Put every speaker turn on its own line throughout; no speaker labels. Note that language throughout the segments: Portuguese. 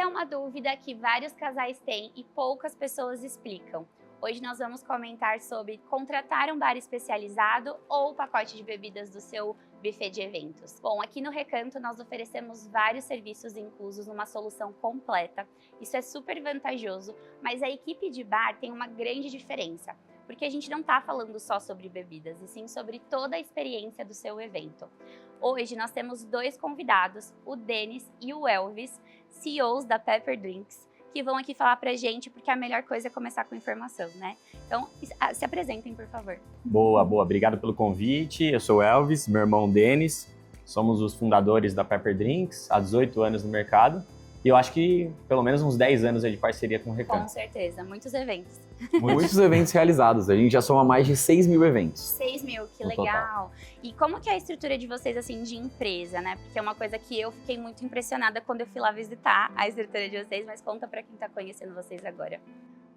uma dúvida que vários casais têm e poucas pessoas explicam. Hoje nós vamos comentar sobre contratar um bar especializado ou o pacote de bebidas do seu buffet de eventos. Bom, aqui no Recanto nós oferecemos vários serviços inclusos numa solução completa. Isso é super vantajoso, mas a equipe de bar tem uma grande diferença, porque a gente não está falando só sobre bebidas, e sim sobre toda a experiência do seu evento. Hoje nós temos dois convidados, o Denis e o Elvis, CEOs da Pepper Drinks, que vão aqui falar pra gente, porque a melhor coisa é começar com informação, né? Então, se apresentem, por favor.
Boa. Obrigado pelo convite. Eu sou o Elvis, meu irmão Denis. Somos os fundadores da Pepper Drinks, há 18 anos no mercado. E eu acho que pelo menos uns 10 anos aí de parceria com o Recanto.
Com certeza, muitos eventos.
Muitos eventos realizados, a gente já soma mais de 6 mil eventos.
6 mil, que
No
legal. E como que é a estrutura de vocês, assim, de empresa, né? Porque é uma coisa que eu fiquei muito impressionada quando eu fui lá visitar a estrutura de vocês, mas conta pra quem tá conhecendo vocês agora.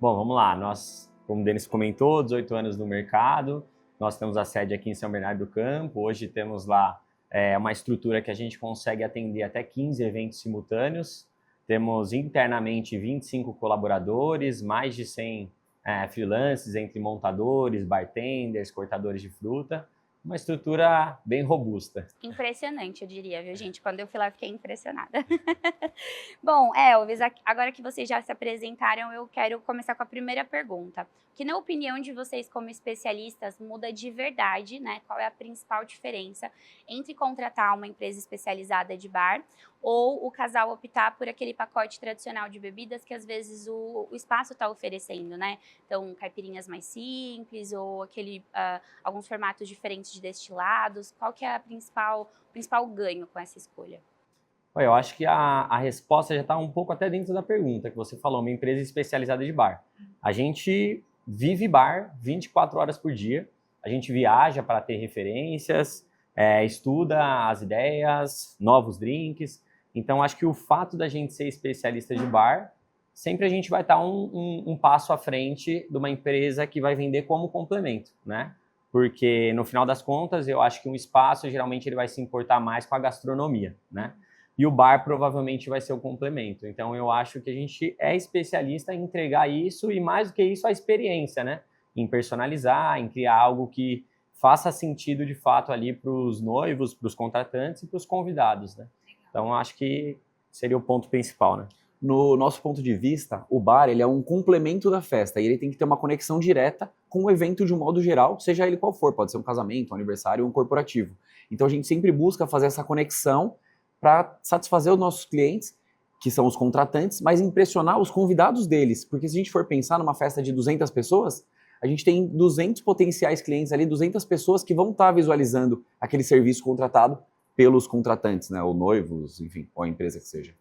Bom, vamos lá. Nós, como o Denis comentou, 18 anos no mercado. Nós temos a sede aqui em São Bernardo do Campo. Hoje temos lá uma estrutura que a gente consegue atender até 15 eventos simultâneos. Temos internamente 25 colaboradores, mais de 100 freelancers entre montadores, bartenders, cortadores de fruta. Uma estrutura bem robusta.
Impressionante, eu diria, viu, gente? Quando eu fui lá, eu fiquei impressionada. Bom, Elvis, agora que vocês já se apresentaram, eu quero começar com a primeira pergunta. Que, na opinião de vocês, como especialistas, muda de verdade, né? Qual é a principal diferença entre contratar uma empresa especializada de bar ou o casal optar por aquele pacote tradicional de bebidas que, às vezes, o espaço está oferecendo, né? Então, caipirinhas mais simples ou alguns formatos diferentes de destilados. Qual que é o principal ganho com essa escolha?
Olha, eu acho que a resposta já está um pouco até dentro da pergunta que você falou, uma empresa especializada de bar. A gente vive bar 24 horas por dia, a gente viaja para ter referências, estuda as ideias, novos drinks. Então, acho que o fato da gente ser especialista de bar, sempre a gente vai estar um passo à frente de uma empresa que vai vender como complemento, né? Porque, no final das contas, eu acho que um espaço, geralmente, ele vai se importar mais com a gastronomia, né? E o bar provavelmente vai ser o complemento. Então, eu acho que a gente é especialista em entregar isso e, mais do que isso, a experiência, né? Em personalizar, em criar algo que faça sentido, de fato, ali para os noivos, para os contratantes e para os convidados, né? Então, eu acho que seria o ponto principal, né?
No nosso ponto de vista, o bar ele é um complemento da festa e ele tem que ter uma conexão direta com o evento de um modo geral, seja ele qual for, pode ser um casamento, um aniversário ou um corporativo. Então a gente sempre busca fazer essa conexão para satisfazer os nossos clientes, que são os contratantes, mas impressionar os convidados deles, porque se a gente for pensar numa festa de 200 pessoas, a gente tem 200 potenciais clientes ali, 200 pessoas que vão estar visualizando aquele serviço contratado pelos contratantes, né, ou noivos, enfim, ou a empresa que seja.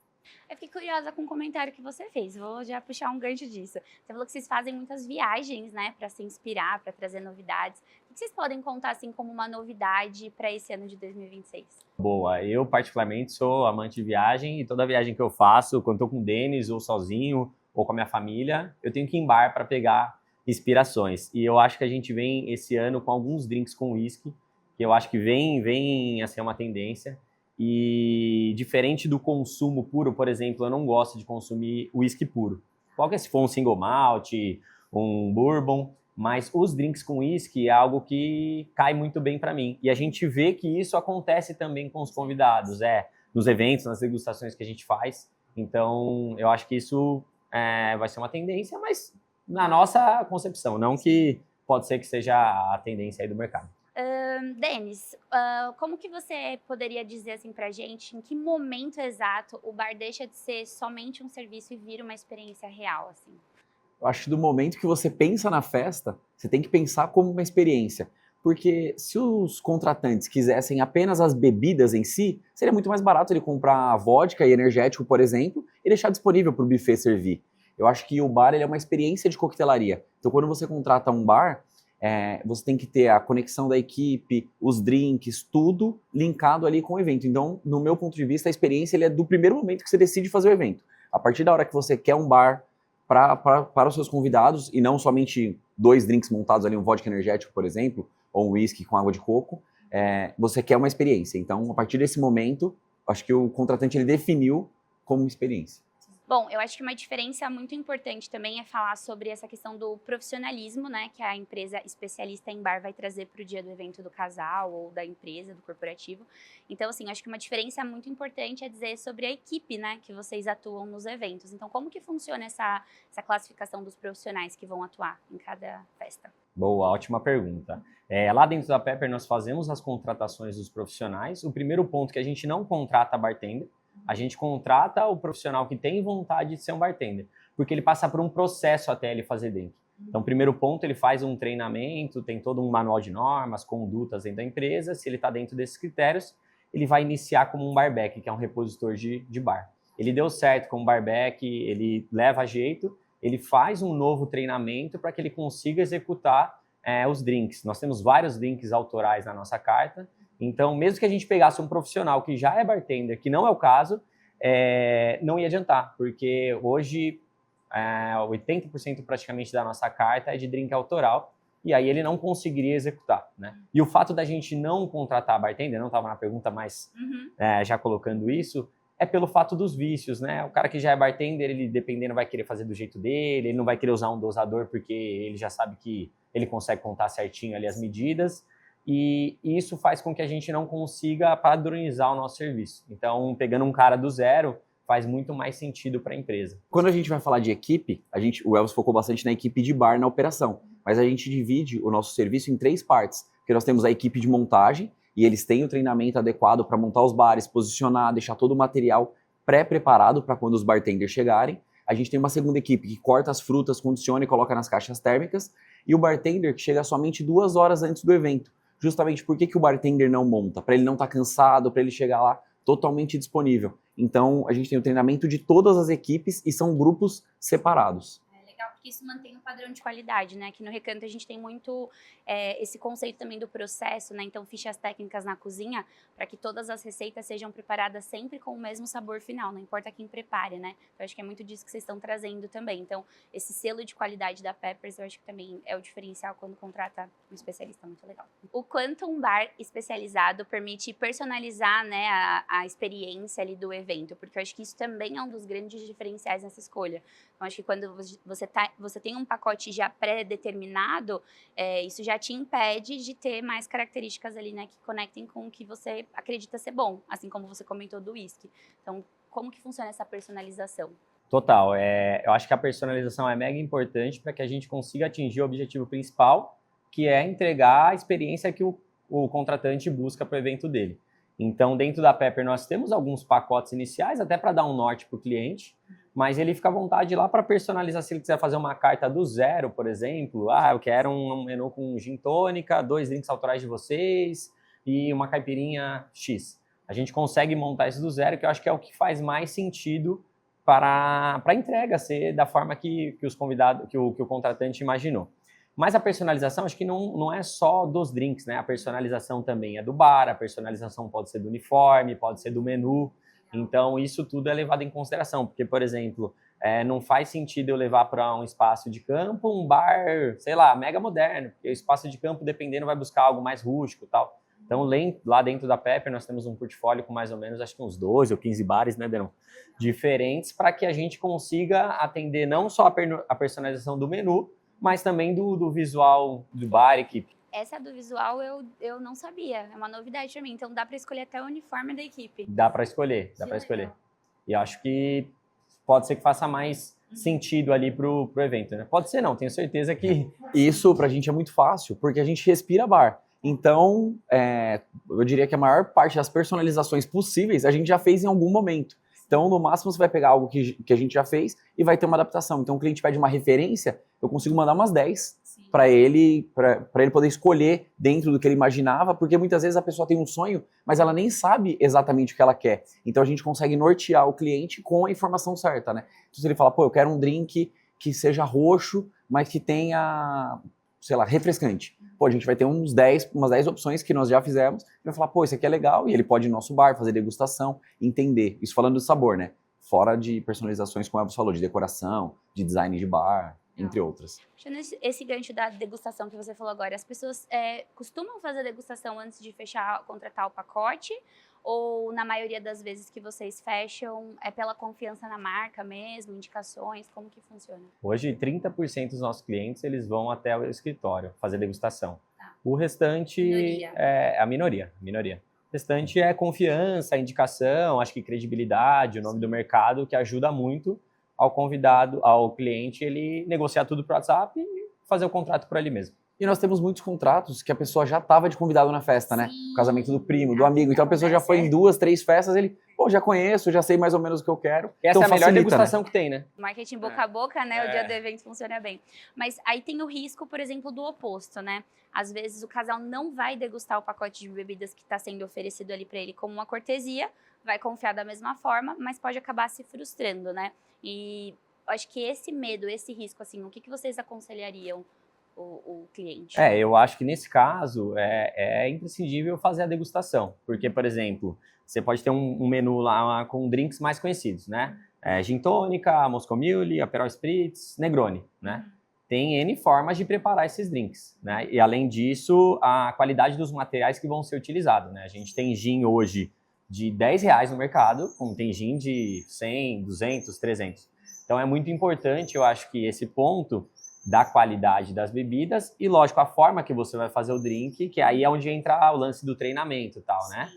Eu fiquei curiosa com o comentário que você fez, vou já puxar um gancho disso. Você falou que vocês fazem muitas viagens, né, para se inspirar, para trazer novidades. O que vocês podem contar, assim, como uma novidade para esse ano de 2026?
Boa, eu particularmente sou amante de viagem e toda viagem que eu faço, quando estou com o Denis ou sozinho ou com a minha família, eu tenho que ir em bar para pegar inspirações. E eu acho que a gente vem esse ano com alguns drinks com whisky, que eu acho que vem a ser uma tendência. E diferente do consumo puro, por exemplo, eu não gosto de consumir whisky puro. Qualquer se for um single malt, um bourbon, mas os drinks com whisky é algo que cai muito bem para mim. E a gente vê que isso acontece também com os convidados, nos eventos, nas degustações que a gente faz. Então, eu acho que isso vai ser uma tendência, mas na nossa concepção, não que pode ser que seja a tendência aí do mercado.
Denis, como que você poderia dizer assim pra gente em que momento exato o bar deixa de ser somente um serviço e vira uma experiência real, assim?
Eu acho que do momento que você pensa na festa, você tem que pensar como uma experiência. Porque se os contratantes quisessem apenas as bebidas em si, seria muito mais barato ele comprar vodka e energético, por exemplo, e deixar disponível para o buffet servir. Eu acho que o bar ele é uma experiência de coquetelaria. Então, quando você contrata um bar, você tem que ter a conexão da equipe, os drinks, tudo linkado ali com o evento. Então, no meu ponto de vista, a experiência ele é do primeiro momento que você decide fazer o evento. A partir da hora que você quer um bar para os seus convidados, e não somente 2 drinks montados ali, um vodka energético, por exemplo, ou um whisky com água de coco, você quer uma experiência. Então, a partir desse momento, acho que o contratante ele definiu como experiência.
Bom, eu acho que uma diferença muito importante também é falar sobre essa questão do profissionalismo, né, que a empresa especialista em bar vai trazer para o dia do evento do casal ou da empresa, do corporativo. Então, assim, acho que uma diferença muito importante é dizer sobre a equipe, né, que vocês atuam nos eventos. Então, como que funciona essa classificação dos profissionais que vão atuar em cada festa?
Boa, ótima pergunta. Lá dentro da Pepper nós fazemos as contratações dos profissionais. O primeiro ponto é que a gente não contrata bartender, a gente contrata o profissional que tem vontade de ser um bartender, porque ele passa por um processo até ele fazer dentro. Então, primeiro ponto, ele faz um treinamento, tem todo um manual de normas, condutas dentro da empresa. Se ele está dentro desses critérios, ele vai iniciar como um barback, que é um repositor de bar. Ele deu certo como barback, ele leva jeito, ele faz um novo treinamento para que ele consiga executar os drinks. Nós temos vários drinks autorais na nossa carta, então mesmo que a gente pegasse um profissional que já é bartender, que não é o caso, não ia adiantar, porque hoje 80% praticamente da nossa carta é de drink autoral, e aí ele não conseguiria executar, né? E o fato da gente não contratar bartender, não estava na pergunta, mas já colocando isso, é pelo fato dos vícios, né? O cara que já é bartender, ele dependendo vai querer fazer do jeito dele, ele não vai querer usar um dosador porque ele já sabe que ele consegue contar certinho ali as medidas, e isso faz com que a gente não consiga padronizar o nosso serviço. Então, pegando um cara do zero, faz muito mais sentido para a empresa.
Quando a gente vai falar de equipe, o Elvis focou bastante na equipe de bar na operação, mas a gente divide o nosso serviço em 3 partes, porque nós temos a equipe de montagem, e eles têm o treinamento adequado para montar os bares, posicionar, deixar todo o material pré-preparado para quando os bartenders chegarem. A gente tem uma segunda equipe que corta as frutas, condiciona e coloca nas caixas térmicas, e o bartender que chega somente 2 horas antes do evento. Justamente por que o bartender não monta? Para ele não estar cansado, para ele chegar lá totalmente disponível. Então, a gente tem o treinamento de todas as equipes e são grupos separados.
Legal, porque isso mantém um padrão de qualidade, né? Aqui no Recanto a gente tem muito esse conceito também do processo, né? Então, fichas técnicas na cozinha para que todas as receitas sejam preparadas sempre com o mesmo sabor final, não importa quem prepare, né? Então, acho que é muito disso que vocês estão trazendo também. Então, esse selo de qualidade da Peppers, eu acho que também é o diferencial quando contrata um especialista, muito legal. O quanto um bar especializado permite personalizar, né, a experiência ali do evento, porque eu acho que isso também é um dos grandes diferenciais nessa escolha. Então, acho que quando você tem um pacote já pré-determinado, isso já te impede de ter mais características ali, né, que conectem com o que você acredita ser bom, assim como você comentou do whisky. Então, como que funciona essa personalização?
Total, eu acho que a personalização é mega importante para que a gente consiga atingir o objetivo principal, que é entregar a experiência que o contratante busca para o evento dele. Então, dentro da Pepper, nós temos alguns pacotes iniciais, até para dar um norte para o cliente, mas ele fica à vontade lá para personalizar. Se ele quiser fazer uma carta do zero, por exemplo, eu quero um menu com gin tônica, 2 drinks autorais de vocês e uma caipirinha X. A gente consegue montar isso do zero, que eu acho que é o que faz mais sentido para a entrega ser da forma que os convidados, que o contratante imaginou. Mas a personalização, acho que não é só dos drinks, né? A personalização também é do bar, a personalização pode ser do uniforme, pode ser do menu. Então, isso tudo é levado em consideração. Porque, por exemplo, não faz sentido eu levar para um espaço de campo um bar, sei lá, mega moderno. Porque o espaço de campo, dependendo, vai buscar algo mais rústico e tal. Então, lá dentro da Pepper, nós temos um portfólio com mais ou menos, acho que uns 12 ou 15 bares, né, Denon? Diferentes, para que a gente consiga atender não só a personalização do menu, mas também do visual do bar, equipe.
Essa do visual eu não sabia, é uma novidade para mim. Então dá para escolher até o uniforme da equipe.
Dá para escolher, dá para escolher. E eu acho que pode ser que faça mais sentido ali pro evento, né? Pode ser não, tenho certeza que...
Isso pra gente é muito fácil, porque a gente respira bar. Então, eu diria que a maior parte das personalizações possíveis a gente já fez em algum momento. Então, no máximo, você vai pegar algo que a gente já fez e vai ter uma adaptação. Então, o cliente pede uma referência, eu consigo mandar umas 10 para ele poder escolher dentro do que ele imaginava, porque muitas vezes a pessoa tem um sonho, mas ela nem sabe exatamente o que ela quer. Então, a gente consegue nortear o cliente com a informação certa, né? Então, se ele fala, eu quero um drink que seja roxo, mas que tenha, sei lá, refrescante. A gente vai ter umas 10 opções que nós já fizemos, e vai falar, isso aqui é legal, e ele pode ir no nosso bar, fazer degustação, entender. Isso falando de sabor, né? Fora de personalizações, como o Elvis falou, de decoração, de design de bar, entre outras.
Puxando esse gancho da degustação que você falou agora, as pessoas costumam fazer degustação antes de contratar o pacote? Ou na maioria das vezes que vocês fecham, é pela confiança na marca mesmo, indicações, como que funciona?
Hoje, 30% dos nossos clientes, eles vão até o escritório fazer degustação.
Tá.
O restante
Minoria.
é a minoria. O restante é confiança, indicação, acho que credibilidade, o nome do mercado, que ajuda muito ao convidado, ao cliente, ele negociar tudo pro WhatsApp e fazer o contrato por ali mesmo.
E nós temos muitos contratos que a pessoa já estava de convidado na festa, né?
Sim.
O casamento do primo, do amigo. Então a pessoa já foi em 2, 3 festas, ele, pô, já conheço, já sei mais ou menos o que eu quero.
Essa
Então
é a melhor
facilita,
degustação que tem, né?
Marketing boca a boca, né? O dia do evento funciona bem. Mas aí tem o risco, por exemplo, do oposto, né? Às vezes o casal não vai degustar o pacote de bebidas que está sendo oferecido ali para ele como uma cortesia, vai confiar da mesma forma, mas pode acabar se frustrando, né? E acho que esse medo, esse risco, assim, o que vocês aconselhariam o cliente?
Eu acho que nesse caso é imprescindível fazer a degustação. Porque, por exemplo, você pode ter um menu lá com drinks mais conhecidos, né? Gin tônica, Moscow Mule, Aperol Spritz, Negroni, né? Tem N formas de preparar esses drinks, né? E além disso, a qualidade dos materiais que vão ser utilizados, né? A gente tem gin hoje de R$10 no mercado, como tem gin de 100, 200, 300. Então é muito importante, eu acho que esse ponto da qualidade das bebidas e, lógico, a forma que você vai fazer o drink, que aí é onde entra o lance do treinamento e tal, né?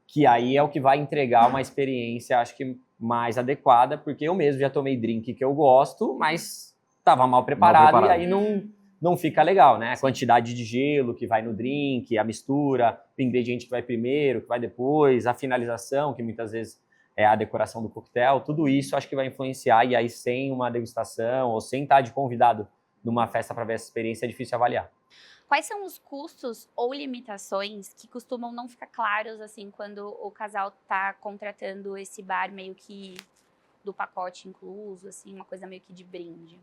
Que aí é o que vai entregar uma experiência, acho que mais adequada, porque eu mesmo já tomei drink que eu gosto, mas estava mal preparado e aí não fica legal, né? A quantidade de gelo que vai no drink, a mistura, o ingrediente que vai primeiro, que vai depois, a finalização, que muitas vezes é a decoração do coquetel, tudo isso acho que vai influenciar, e aí sem uma degustação ou sem estar de convidado numa festa para ver essa experiência é difícil avaliar.
Quais são os custos ou limitações que costumam não ficar claros, assim, quando o casal tá contratando esse bar meio que do pacote incluso, assim, uma coisa meio que de brinde?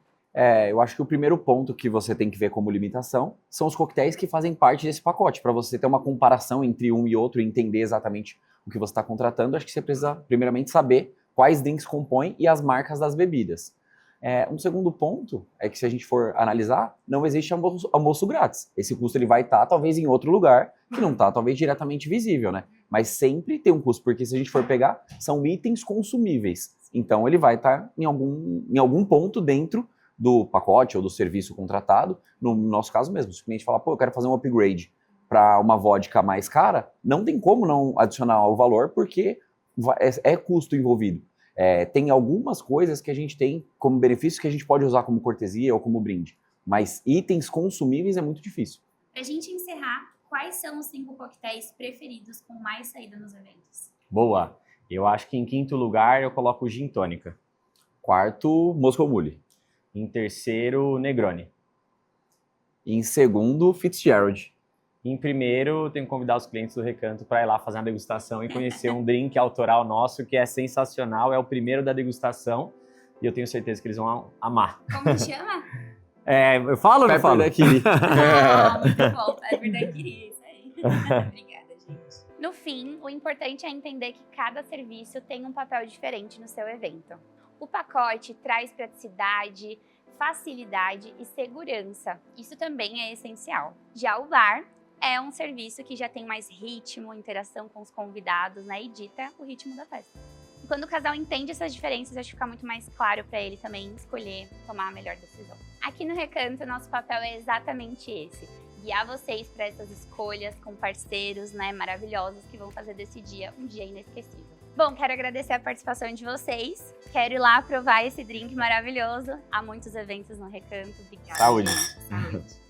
Eu acho que o primeiro ponto que você tem que ver como limitação são os coquetéis que fazem parte desse pacote. Para você ter uma comparação entre um e outro e entender exatamente o que você está contratando, acho que você precisa primeiramente saber quais drinks compõem e as marcas das bebidas. Um segundo ponto é que, se a gente for analisar, não existe almoço grátis. Esse custo ele vai estar talvez em outro lugar que não está talvez diretamente visível, né? Mas sempre tem um custo, porque se a gente for pegar, são itens consumíveis. Então ele vai estar em algum ponto dentro do pacote ou do serviço contratado. No nosso caso mesmo, se o cliente falar, pô, eu quero fazer um upgrade para uma vodka mais cara, não tem como não adicionar o valor, porque é custo envolvido. Tem algumas coisas que a gente tem como benefício que a gente pode usar como cortesia ou como brinde, mas itens consumíveis é muito difícil.
Pra gente encerrar, quais são os 5 coquetéis preferidos com mais saída nos eventos?
Boa! Eu acho que em quinto lugar eu coloco o gin tônica.
Quarto, Moscow Mule.
Em terceiro, Negroni.
Em segundo, Fitzgerald.
Em primeiro, tenho que convidar os clientes do Recanto para ir lá fazer uma degustação e conhecer um drink autoral nosso que é sensacional. É o primeiro da degustação e eu tenho certeza que eles vão amar.
Como que chama?
Eu falo ou não falo?
Daiquiri.
Muito bom. Pepper Daiquiri, isso aí. Obrigada, gente. No fim, o importante é entender que cada serviço tem um papel diferente no seu evento. O pacote traz praticidade, facilidade e segurança. Isso também é essencial. Já o bar é um serviço que já tem mais ritmo, interação com os convidados, né? E dita o ritmo da festa. E quando o casal entende essas diferenças, acho que fica muito mais claro para ele também escolher, tomar a melhor decisão. Aqui no Recanto, nosso papel é exatamente esse: guiar vocês para essas escolhas com parceiros, né, maravilhosos que vão fazer desse dia um dia inesquecível. Bom, quero agradecer a participação de vocês. Quero ir lá provar esse drink maravilhoso. Há muitos eventos no Recanto. Obrigada.
Saúde.
Saúde.